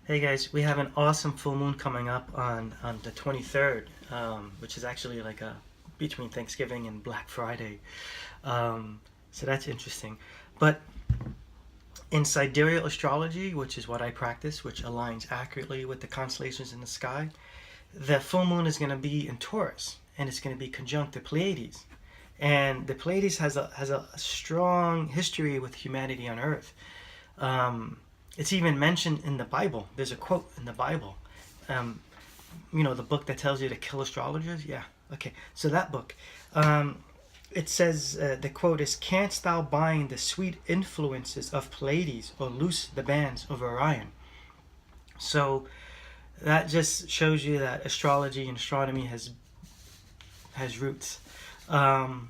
Hey guys, we have an awesome full moon coming up on the 23rd, which is actually like a between Thanksgiving and Black Friday. So that's interesting. But in Sidereal Astrology, which is what I practice, which aligns accurately with the constellations in the sky, the full moon is going to be in Taurus, and it's going to be conjunct the Pleiades. And the Pleiades has a strong history with humanity on Earth. It's even mentioned in the Bible. There's a quote in the Bible. Um, the book that tells you to kill astrologers? Yeah. Okay. So that book. It says, the quote is, "Canst thou bind the sweet influences of Pleiades or loose the bands of Orion?" So that just shows you that astrology and astronomy has roots. And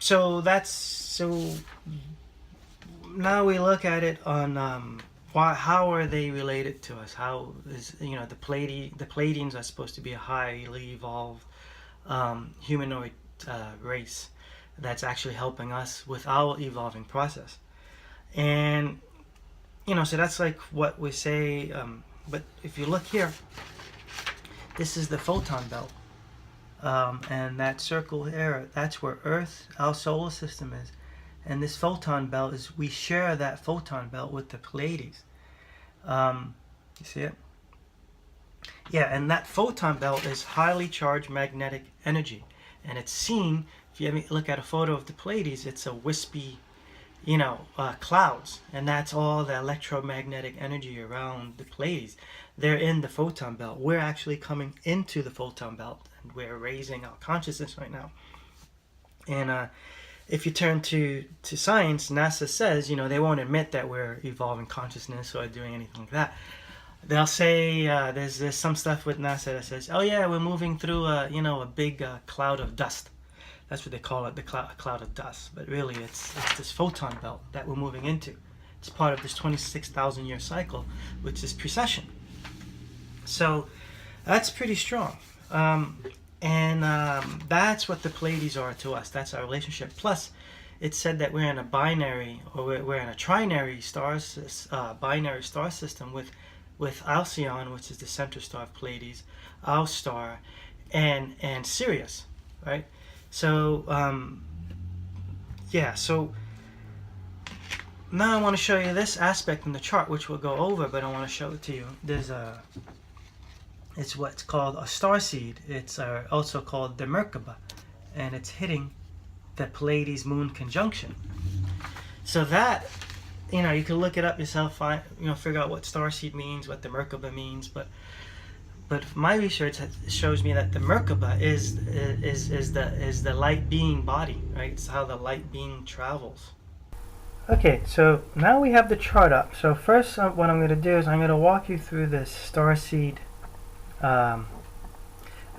so now we look at it on how are they related to us? How is the Pleiadians are supposed to be a highly evolved humanoid race that's actually helping us with our evolving process, and so that's like what we say. But if you look here, this is the photon belt, and that circle here, that's where Earth, our solar system, is. And this photon belt is, we share that photon belt with the Pleiades. You see it? Yeah, and that photon belt is highly charged magnetic energy. And it's seen, if you look at a photo of the Pleiades, it's a wispy, clouds. And that's all the electromagnetic energy around the Pleiades. They're in the photon belt. We're actually coming into the photon belt, and we're raising our consciousness right now. And if you turn to science, NASA says, they won't admit that we're evolving consciousness or doing anything like that. They'll say there's some stuff with NASA that says, oh yeah, we're moving through a big cloud of dust. That's what they call it, the cloud of dust. But really, it's this photon belt that we're moving into. It's part of this 26,000 year cycle, which is precession. So that's pretty strong. And that's what the Pleiades are to us. That's our relationship. Plus, it's said that we're in a binary, or we're in a trinary binary star system with Alcyon, which is the center star of Pleiades, our star, and Sirius, right? So So now I want to show you this aspect in the chart, which we'll go over, but I want to show it to you. It's what's called a starseed. It's also called the Merkaba, and it's hitting the Pleiades Moon conjunction. So that, you can look it up yourself, figure out what starseed means, what the Merkaba means. But my research shows me that the Merkaba is the light being body, right? It's how the light being travels. Okay, so now we have the chart up. So first, what I'm going to do is I'm going to walk you through this starseed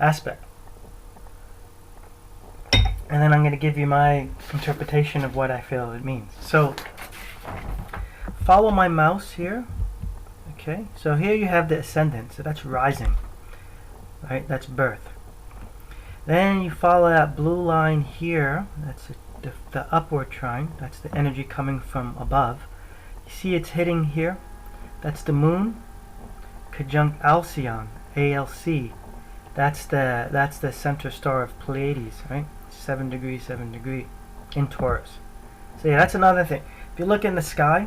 aspect, and then I'm going to give you my interpretation of what I feel it means. So follow my mouse here. Okay, so here you have the ascendant, so that's rising, right? That's birth. Then you follow that blue line here, that's the upward trine, that's the energy coming from above. You see it's hitting here, that's the moon conjunct Alcyon, ALC. That's the center star of Pleiades, right? 7 degrees, 7 degree in Taurus. So yeah, that's another thing. If you look in the sky,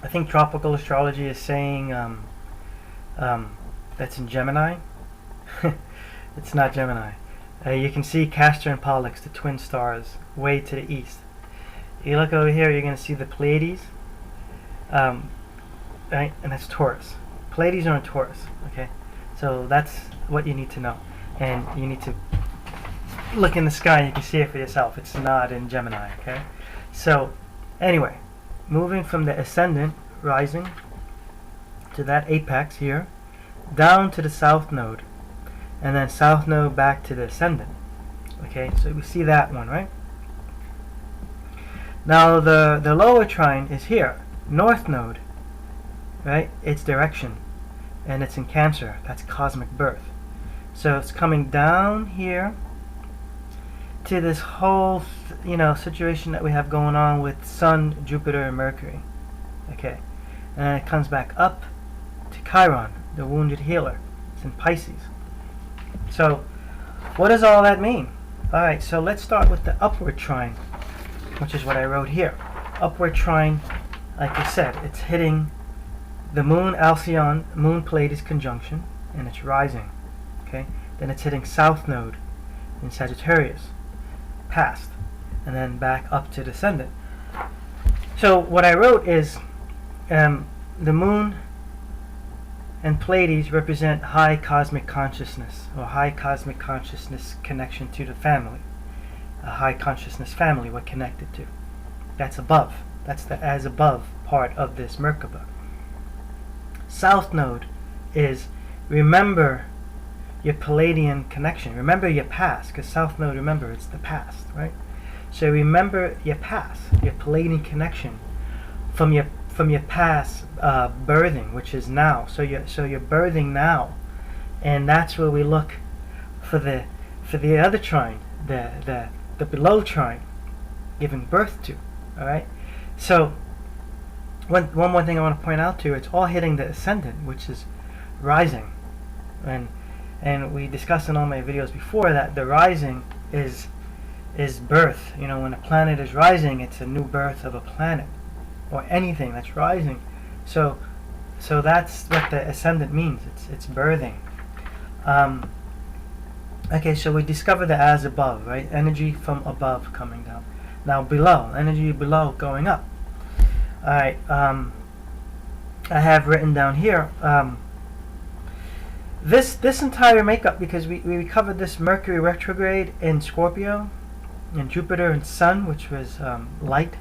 I think tropical astrology is saying that's in Gemini. It's not Gemini. You can see Castor and Pollux, the twin stars, way to the east. You look over here, you're going to see the Pleiades, right? And that's Taurus. Pleiades are in Taurus, okay? So that's what you need to know. And you need to look in the sky and you can see it for yourself. It's not in Gemini, okay? So, anyway, moving from the ascendant, rising, to that apex here, down to the south node, and then south node back to the ascendant. Okay, so we see that one, right? Now the lower trine is here, north node, right? Its direction, and it's in Cancer. That's cosmic birth. So it's coming down here to this whole situation that we have going on with Sun, Jupiter, and Mercury. Okay, and it comes back up to Chiron, the wounded healer. It's in Pisces. So what does all that mean? Alright, so let's start with the upward trine, which is what I wrote here. Upward trine, like I said, it's hitting the moon Alcyon, moon Pleiades conjunction, and it's rising. Okay? Then it's hitting south node in Sagittarius, past, and then back up to descendant. So what I wrote is the moon and Pleiades represent high cosmic consciousness, or high cosmic consciousness connection to the family. A high consciousness family we're connected to. That's above. That's the as above part of this Merkaba. South node is remember your Palladian connection. Remember your past, because South node, remember, it's the past, right? So remember your past, your Palladian connection from your past birthing, which is now. So you're birthing now, and that's where we look for the other trine, the below trine, giving birth to. All right. So one more thing I want to point out too, it's all hitting the ascendant, which is rising, and we discussed in all my videos before that the rising is birth. You know, when a planet is rising, it's a new birth of a planet or anything that's rising. So that's what the ascendant means. It's birthing. Okay, so we discovered the as above, right? Energy from above coming down. Now below, energy below going up. Alright, I have written down here this entire makeup, because we covered this Mercury retrograde in Scorpio, and Jupiter and Sun, which was light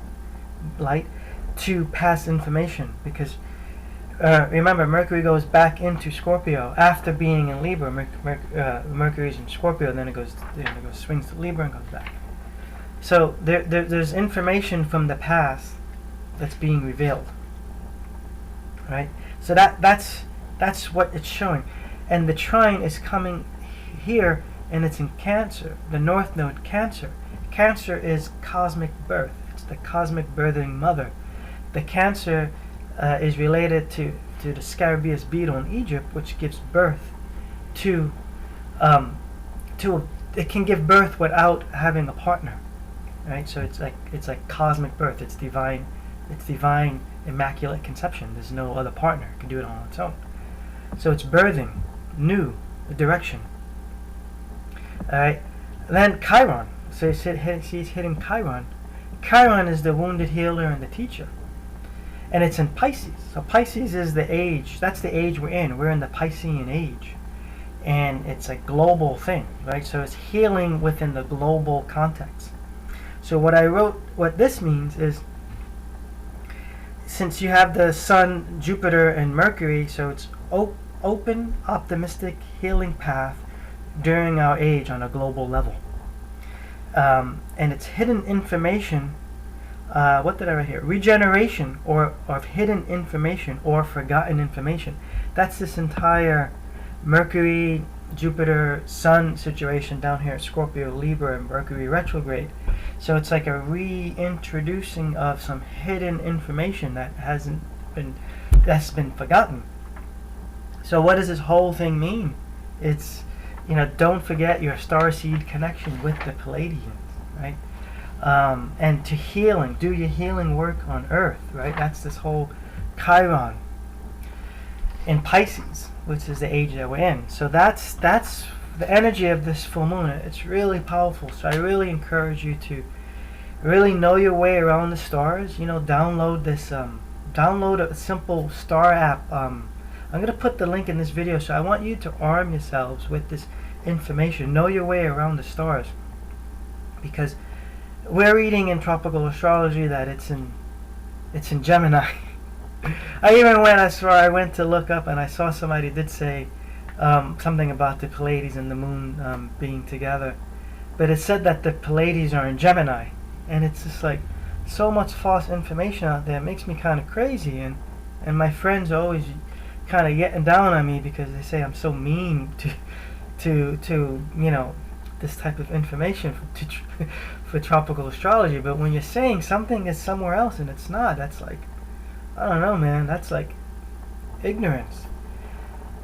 to past information, because remember, Mercury goes back into Scorpio after being in Libra. Mercury's in Scorpio, then it goes swings to Libra and goes back. So there's information from the past that's being revealed, right? So that's what it's showing, and the trine is coming here, and it's in Cancer, the North Node, Cancer. Cancer is cosmic birth. It's the cosmic birthing mother. The Cancer is related to the Scarabaeus beetle in Egypt, which gives birth to it can give birth without having a partner, right? So it's like cosmic birth. It's divine immaculate conception. There's no other partner. It can do it on its own. So it's birthing new direction. All right. Then Chiron. So he's hitting Chiron. Chiron is the wounded healer and the teacher. And it's in Pisces. So Pisces is the age. That's the age we're in. We're in the Piscean age. And it's a global thing, right? So it's healing within the global context. So what I wrote, what this means is, since you have the Sun, Jupiter, and Mercury, so it's open, optimistic, healing path during our age on a global level. And it's hidden information. What did I write here? Regeneration or of hidden information or forgotten information. That's this entire Mercury, Jupiter, Sun situation down here, Scorpio, Libra, and Mercury retrograde. So it's like a reintroducing of some hidden information that's been forgotten. So what does this whole thing mean? It's, don't forget your starseed connection with the Pleiadians, right? And to healing, do your healing work on Earth, right? That's this whole Chiron in Pisces, which is the age that we're in. So that's the energy of this full moon. It's really powerful. So I really encourage you to really know your way around the stars. Download this, download a simple star app. I'm going to put the link in this video. So I want you to arm yourselves with this information. Know your way around the stars, because we're reading in tropical astrology that it's in Gemini. I even went as far, I went to look up, and I saw somebody did say something about the Pleiades and the moon being together, but it said that the Pleiades are in Gemini, and it's just like so much false information out there. It makes me kind of crazy, and my friends are always kind of getting down on me because they say I'm so mean to this type of information for tropical astrology. But when you're saying something is somewhere else and it's not, that's like, I don't know, man. That's like ignorance.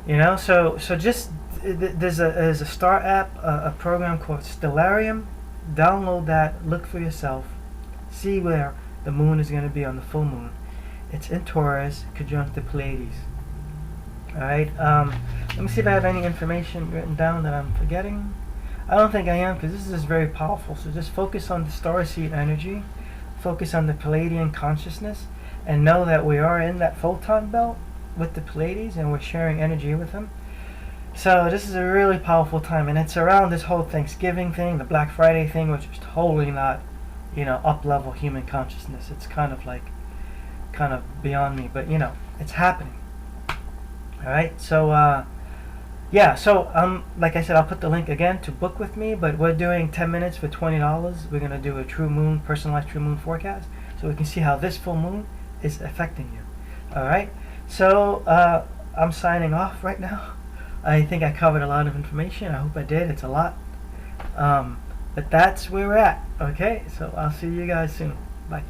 So just there's a star app, a program called Stellarium. Download that. Look for yourself. See where the moon is going to be on the full moon. It's in Taurus conjunct Pleiades. All right. Let me see if I have any information written down that I'm forgetting. I don't think I am, because this is very powerful. So just focus on the starseed energy, focus on the Pleiadian consciousness, and know that we are in that photon belt with the Pleiades, and we're sharing energy with them. So this is a really powerful time, and it's around this whole Thanksgiving thing, the Black Friday thing, which is totally not, up-level human consciousness. It's kind of beyond me, but it's happening. All right, so yeah, so like I said, I'll put the link again to book with me, but we're doing 10 minutes for $20. We're gonna do a true moon, personalized true moon forecast, so we can see how this full moon is affecting you. All right, so I'm signing off right now. I think I covered a lot of information. I hope I did. It's a lot, but that's where we're at. Okay, so I'll see you guys soon. Bye.